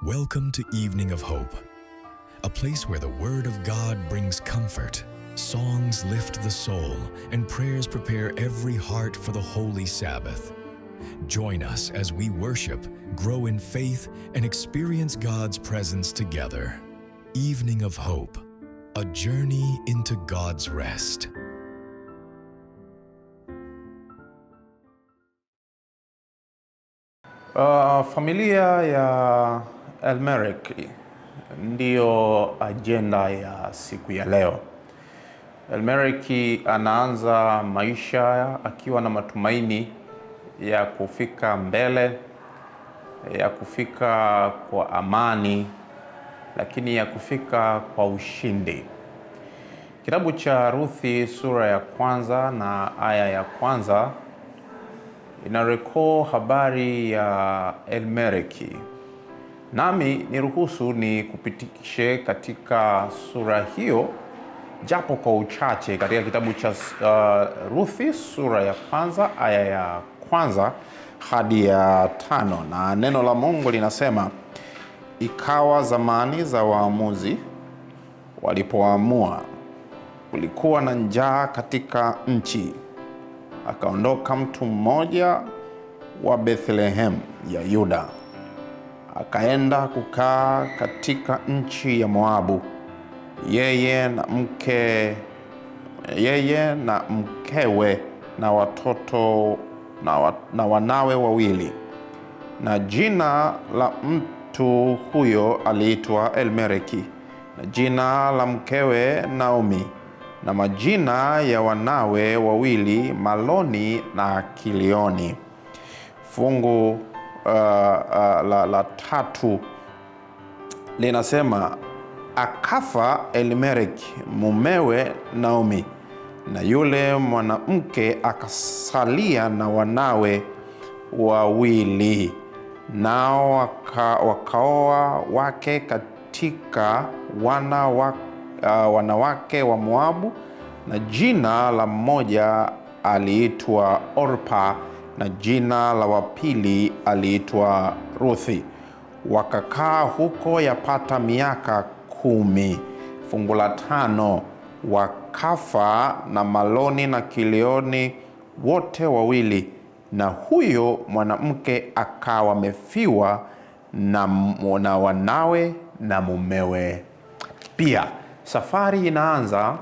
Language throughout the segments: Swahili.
Welcome to Evening of Hope, a place where the Word of God brings comfort, songs lift the soul, and prayers prepare every heart for the Holy Sabbath. Join us as we worship, grow in faith, and experience God's presence together. Evening of Hope, a journey into God's rest. Familia ya Elmereki ndiyo ajenda ya siku ya leo. Elmereki anaanza maisha akiwa na matumaini ya kufika mbele, ya kufika kwa amani, lakini ya kufika kwa ushindi. Kitabu cha Ruthi sura ya kwanza na aya ya kwanza inarekodi habari ya Elmereki. Nami niruhusu ni kupitishe katika sura hiyo japo kwa uchache katika kitabu cha Ruthi sura ya kwanza aya ya kwanza hadi ya 5, na neno la Mungu linasema, ikawa zamani za waamuzi walipoamua, kulikuwa na njaa katika nchi. Akaondoka mtu mmoja wa Bethlehem ya Yuda, akaenda kukaa katika nchi ya Moabu, yeye na mkewe na watoto na wanawe wawili. Na jina la mtu huyo aliitwa Elmereki, na jina la mkewe Naomi, na majina ya wanawe wawili Maloni na Kilioni. Fungu la 3 linasema, akafa Elmereki mumewe Naomi, na yule mwanamke akasalia na wanawe wawili, nao wakaoa wake katika wanawake wa Moabu, na jina la mmoja aliitwa Orpa, na jina la wapili aliitwa Ruthi. Wakakaa huko yapata miaka 10. Fungu la 5, wakafa na Maloni na Kilioni wote wawili, na huyo mwanamke akawa amefiwa na wanawe na mumewe pia. Safari inaanza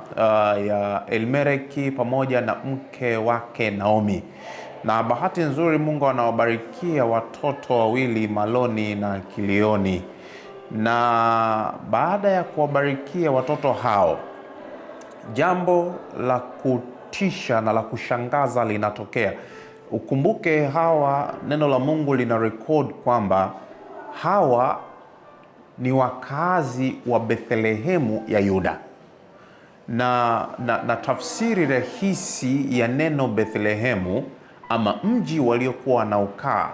ya Elmereki pamoja na mke wake Naomi, na bahati nzuri Mungu anawabarikia watoto wawili Maloni na Kilioni. Na baada ya kuwabarikia watoto hao, jambo la kutisha na la kushangaza linatokea. Ukumbuke hawa, neno la Mungu lina record kwamba hawa ni wakazi wa Bethlehemu ya Yuda. Na tafsiri rahisi ya neno Bethlehemu ama mji waliokuwa wanaukaa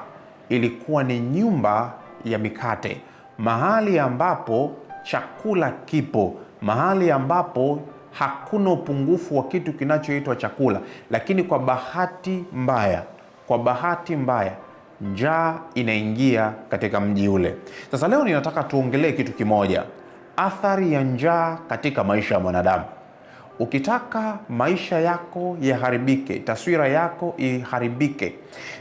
ilikuwa ni nyumba ya mikate, mahali ambapo chakula kipo, mahali ambapo hakuna upungufu wa kitu kinachoitwa chakula. Lakini kwa bahati mbaya njaa inaingia katika mji ule. Sasa leo ninataka tuongelee kitu kimoja, athari ya njaa katika maisha ya mwanadamu. Ukitaka maisha yako yaharibike, taswira yako iharibike,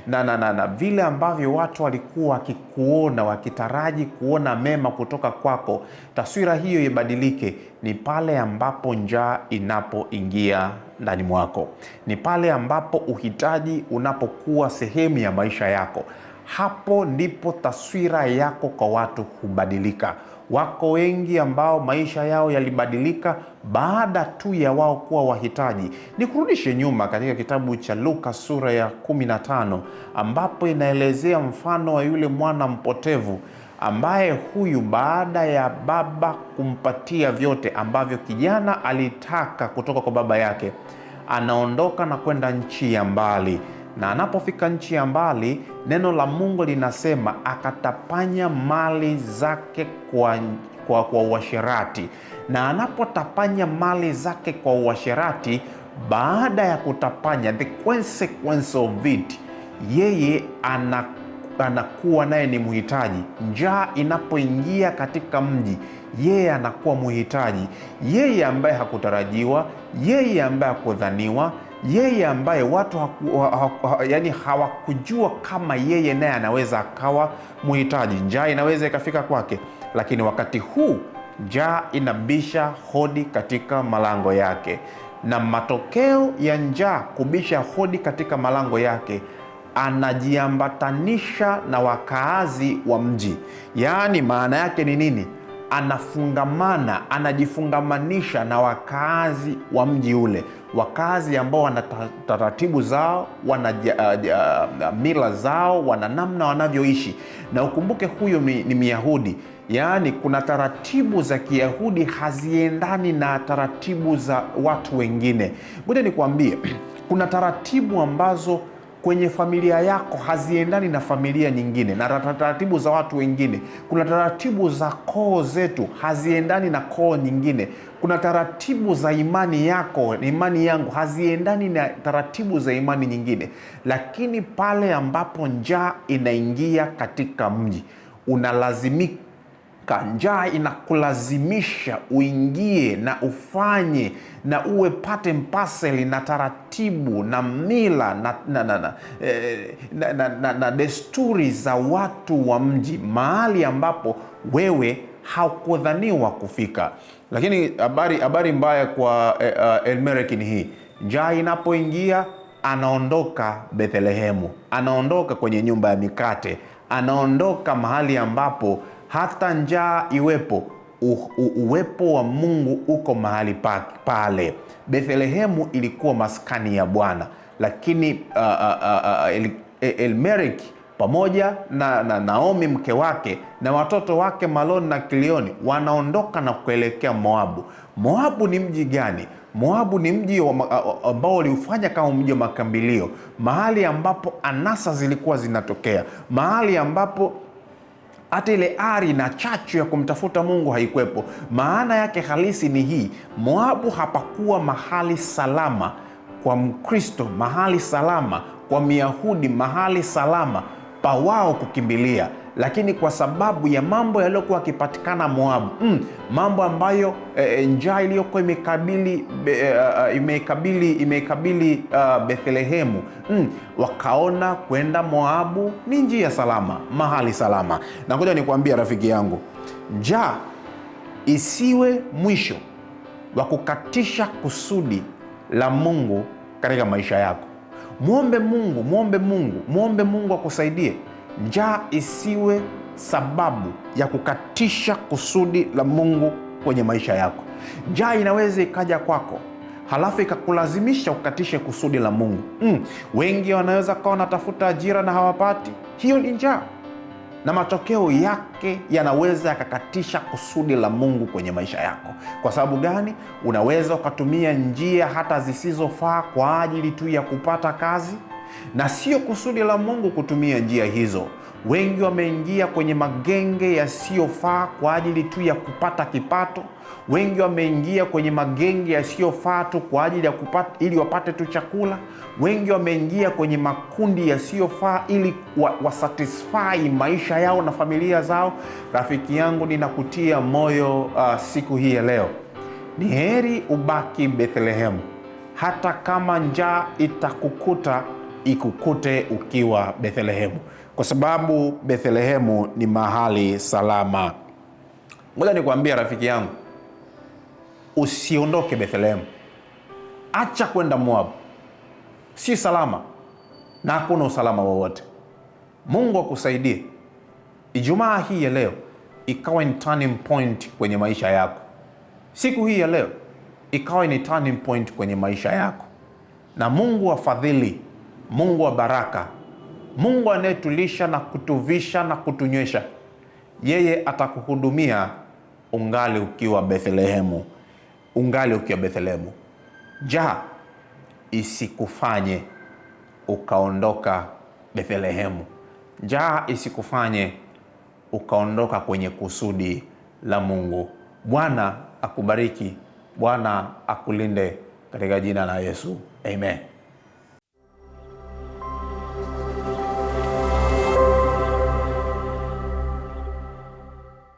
na vile ambavyo watu walikuwa wakikuona, wakitaraji kuona mema kutoka kwako, taswira hiyo ibadilike, ni pale ambapo njaa inapoingia ndani mwako. Ni pale ambapo uhitaji unapokuwa sehemu ya maisha yako. Hapo ndipo taswira yako kwa watu hubadilika. Wako wengi ambao maisha yao yalibadilika baada tu ya wao kuwa wahitaji. Nikurudishe nyuma katika kitabu cha Luka sura ya 15, ambapo inaelezea mfano wa yule mwana mpotevu, ambaye huyu baada ya baba kumpatia vyote ambavyo kijana alitaka kutoka kwa baba yake, anaondoka na kwenda nchi ya mbali. Na anapofika nchi ya mbali, neno la Mungu linasema akatapanya mali zake kwa uasherati. Na anapotapanya mali zake kwa uasherati, baada ya kutapanya, the consequence of it, yeye anakuwa naye ni mhitaji. Njaa inapoingia katika mji, yeye anakuwa mhitaji, yeye ambaye hakutarajiwa, yeye ambaye hakudhaniwa, yeye ambaye watu hawakujua kama yeye naye anaweza akawa mhitaji. Njaa inaweza ikafika kwake, lakini wakati huu njaa inabisha hodi katika malango yake, na matokeo ya njaa kubisha hodi katika malango yake, anajiambatanisha na wakaazi wa mji. Yaani maana yake ni nini? Anajifungamanisha na wakaazi wa mji ule, wakaazi ambao wana taratibu zao, wana mila zao, wana namna wanavyoishi. Na ukumbuke huyo ni Myahudi. Yaani kuna taratibu za Kiyahudi haziendani na taratibu za watu wengine. Ngoja nikwambie, kuna taratibu ambazo kwenye familia yako haziendani na familia nyingine, na taratibu za watu wengine. Kuna taratibu za koo zetu haziendani na koo nyingine. Kuna taratibu za imani yako, imani yangu haziendani na taratibu za imani nyingine. Lakini pale ambapo njaa inaingia katika mji, unalazimika, njaa inakulazimisha uingie na ufanye na uwe pate mpaseli na taratibu na mila na desturi za watu wa mji, mahali ambapo wewe haukudhaniwa kufika. Lakini habari mbaya kwa Elimeleki ni hii: njaa inapoingia, anaondoka Bethlehemu, anaondoka kwenye nyumba ya mikate, anaondoka mahali ambapo hata njaa iwepo, uwepo wa Mungu uko mahali pale. Bethlehemu ilikuwa maskani ya Bwana, lakini Elimeleki pamoja na Naomi mke wake na watoto wake Maloni na Kilioni wanaondoka na kuelekea Moabu. Moabu ni mji gani? Moabu ni mji ambao uliufanya kama mji wa makambilio, mahali ambapo anasa zilikuwa zinatokea, mahali ambapo hata ile ari na chachu ya kumtafuta Mungu haikuwepo. Maana yake halisi ni hii: Moabu hapakuwa mahali salama kwa Mkristo, mahali salama kwa Myahudi, mahali salama pa wao kukimbilia. Lakini kwa sababu ya mambo yaliyokuwa yakipatikana Moabu, mambo ambayo njaa iliyokuwa imeikabili Bethlehemu, wakaona kwenda Moabu ni njia salama, mahali salama. Na ngoja nikwambia rafiki yangu, njaa isiwe mwisho wa kukatisha kusudi la Mungu katika maisha yako. Muombe Mungu akusaidie. Njaa isiwe sababu ya kukatisha kusudi la Mungu kwenye maisha yako. Njaa inaweza ikaja kwako halafu ikakulazimisha ukatishe kusudi la Mungu. Wengi wanaweza kuwa wanatafuta ajira na hawapati. Hiyo ni njaa, na matokeo yake yanaweza yakakatisha kusudi la Mungu kwenye maisha yako. Kwa sababu gani? Unaweza ukatumia njia hata zisizofaa kwa ajili tu ya kupata kazi, na sio kusudi la Mungu kutumia njia hizo. Wengi wameingia kwenye magenge yasiyofaa kwa ajili tu ya kupata kipato. Wengi wameingia kwenye magenge yasiyofaa tu kwa ajili ya ili wapate tu chakula. Wengi wameingia kwenye makundi yasiyofaa ili wasatisfy maisha yao na familia zao. Rafiki yangu, ninakutia moyo siku hii ya leo, ni heri ubaki Bethlehemu. Hata kama njaa itakukuta, ikukute ukiwa Bethlehemu, kwa sababu Bethlehemu ni mahali salama. Ngoja nikwambie rafiki yangu, usiondoke Bethlehemu. Acha kwenda Moabu, si salama na hakuna usalama wowote. Mungu akusaidie Ijumaa hii ya leo ikawa ni turning point kwenye maisha yako. Siku hii ya leo ikawa ni turning point kwenye maisha yako, na Mungu wa fadhili, Mungu wa baraka, Mungu anayetulisha na kutuvisha na kutunywesha, yeye atakuhudumia ungali ukiwa Bethlehemu, ungali ukiwa Bethlehemu. Njaa isikufanye ukaondoka Bethlehemu. Njaa isikufanye ukaondoka kwenye kusudi la Mungu. Bwana akubariki, Bwana akulinde katika jina la Yesu. Amen.